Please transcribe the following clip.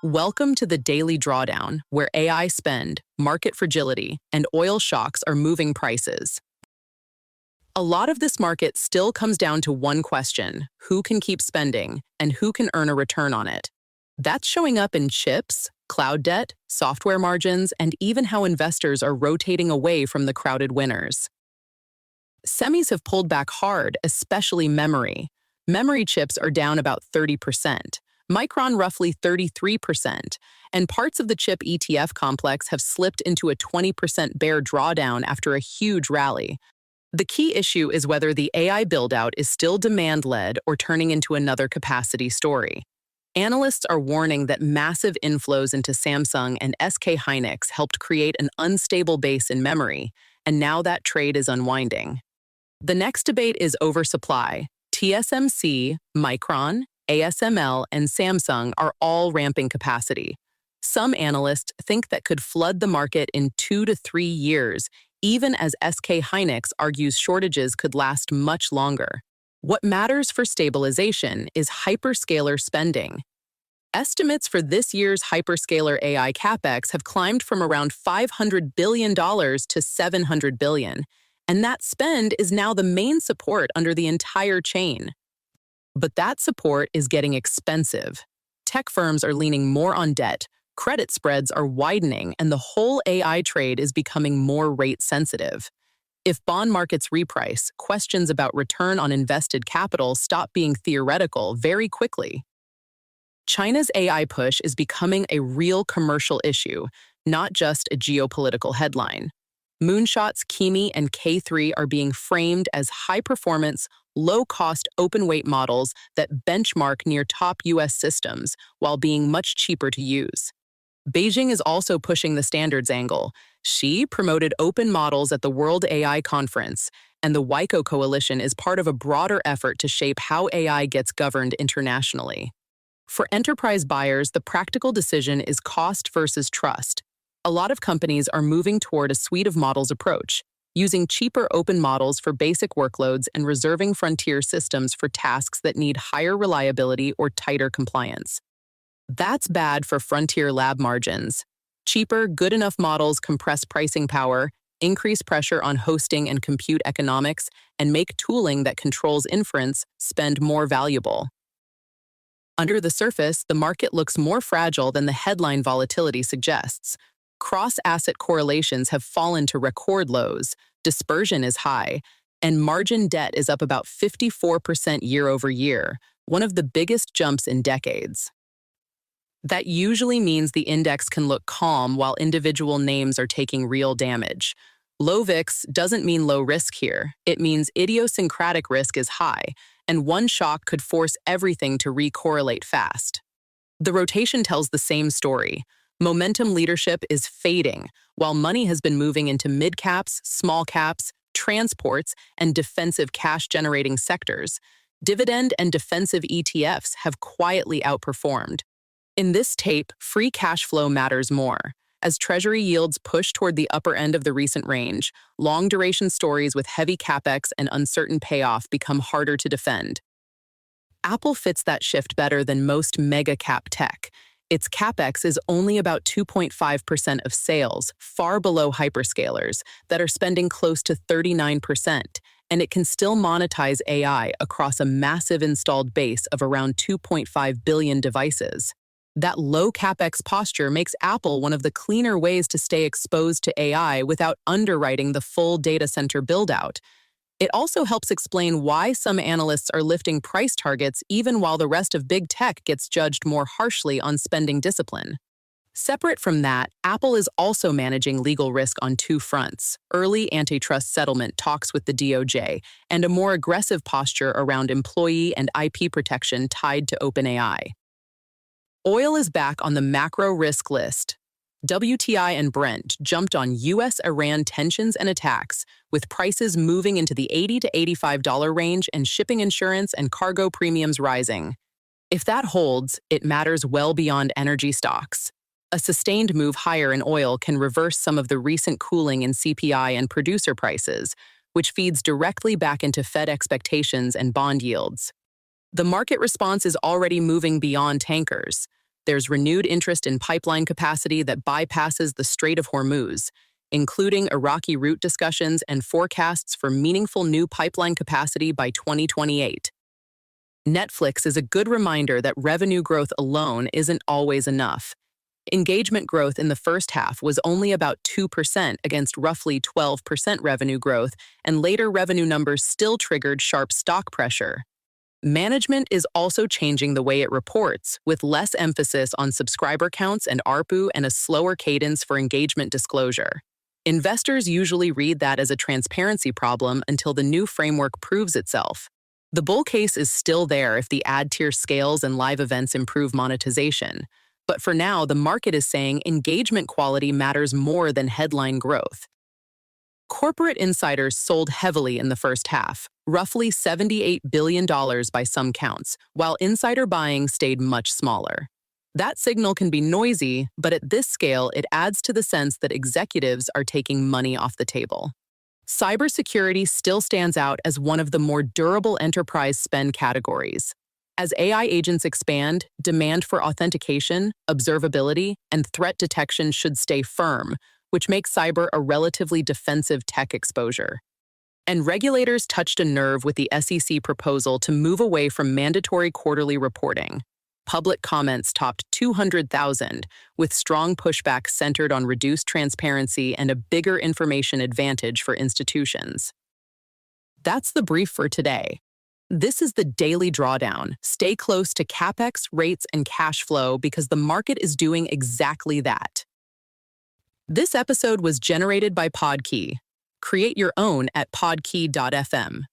Welcome to the Daily Drawdown, where AI spend, market fragility, and oil shocks are moving prices. A lot of this market still comes down to one question: who can keep spending, and who can earn a return on it? That's showing up in chips, cloud debt, software margins, and even how investors are rotating away from the crowded winners. Semis have pulled back hard, especially memory. Memory chips are down about 30%, Micron roughly 33%, and parts of the chip ETF complex have slipped into a 20% bear drawdown after a huge rally. The key issue is whether the AI buildout is still demand-led or turning into another capacity story. Analysts are warning that massive inflows into Samsung and SK Hynix helped create an unstable base in memory, and now that trade is unwinding. The next debate is oversupply. TSMC, Micron, ASML, and Samsung are all ramping capacity. Some analysts think that could flood the market in 2 to 3 years, even as SK Hynix argues shortages could last much longer. What matters for stabilization is hyperscaler spending. Estimates for this year's hyperscaler AI capex have climbed from around $500 billion to $700 billion, and that spend is now the main support under the entire chain. But that support is getting expensive. Tech firms are leaning more on debt, credit spreads are widening, and the whole AI trade is becoming more rate sensitive. If bond markets reprice, questions about return on invested capital stop being theoretical very quickly. China's AI push is becoming a real commercial issue, not just a geopolitical headline. Moonshot's Kimi and K3 are being framed as high-performance, low-cost open-weight models that benchmark near top US systems while being much cheaper to use. Beijing is also pushing the standards angle. Xi promoted open models at the World AI Conference, and the WICO coalition is part of a broader effort to shape how AI gets governed internationally. For enterprise buyers, the practical decision is cost versus trust. A lot of companies are moving toward a suite of models approach, using cheaper open models for basic workloads and reserving frontier systems for tasks that need higher reliability or tighter compliance. That's bad for frontier lab margins. Cheaper, good enough models compress pricing power, increase pressure on hosting and compute economics, and make tooling that controls inference spend more valuable. Under the surface, the market looks more fragile than the headline volatility suggests. Cross-asset correlations have fallen to record lows, dispersion is high, and margin debt is up about 54% year over year, one of the biggest jumps in decades. That usually means the index can look calm while individual names are taking real damage. Low VIX doesn't mean low risk here. It means idiosyncratic risk is high, and one shock could force everything to re-correlate fast. The rotation tells the same story. Momentum leadership is fading, while money has been moving into mid-caps, small caps, transports, and defensive cash-generating sectors. Dividend and defensive ETFs have quietly outperformed. In this tape, free cash flow matters more. As Treasury yields push toward the upper end of the recent range, long-duration stories with heavy capex and uncertain payoff become harder to defend. Apple fits that shift better than most mega-cap tech. Its capex is only about 2.5% of sales, far below hyperscalers that are spending close to 39%, and it can still monetize AI across a massive installed base of around 2.5 billion devices. That low capex posture makes Apple one of the cleaner ways to stay exposed to AI without underwriting the full data center build-out. It also helps explain why some analysts are lifting price targets even while the rest of big tech gets judged more harshly on spending discipline. Separate from that, Apple is also managing legal risk on two fronts: early antitrust settlement talks with the DOJ, and a more aggressive posture around employee and IP protection tied to OpenAI. Oil is back on the macro risk list. WTI and Brent jumped on US-Iran tensions and attacks, with prices moving into the $80 to $85 range and shipping insurance and cargo premiums rising. If that holds, it matters well beyond energy stocks. A sustained move higher in oil can reverse some of the recent cooling in CPI and producer prices, which feeds directly back into Fed expectations and bond yields. The market response is already moving beyond tankers. There's renewed interest in pipeline capacity that bypasses the Strait of Hormuz, including Iraqi route discussions and forecasts for meaningful new pipeline capacity by 2028. Netflix is a good reminder that revenue growth alone isn't always enough. Engagement growth in the first half was only about 2% against roughly 12% revenue growth, and later revenue numbers still triggered sharp stock pressure. Management is also changing the way it reports, with less emphasis on subscriber counts and ARPU and a slower cadence for engagement disclosure. Investors usually read that as a transparency problem until the new framework proves itself. The bull case is still there if the ad tier scales and live events improve monetization. But for now, the market is saying engagement quality matters more than headline growth. Corporate insiders sold heavily in the first half, roughly $78 billion by some counts, while insider buying stayed much smaller. That signal can be noisy, but at this scale, it adds to the sense that executives are taking money off the table. Cybersecurity still stands out as one of the more durable enterprise spend categories. As AI agents expand, demand for authentication, observability, and threat detection should stay firm, which makes cyber a relatively defensive tech exposure. And regulators touched a nerve with the SEC proposal to move away from mandatory quarterly reporting. Public comments topped 200,000, with strong pushback centered on reduced transparency and a bigger information advantage for institutions. That's the brief for today. This is the daily drawdown. Stay close to capex, rates, and cash flow because the market is doing exactly that. This episode was generated by Podkey. Create your own at podkey.fm.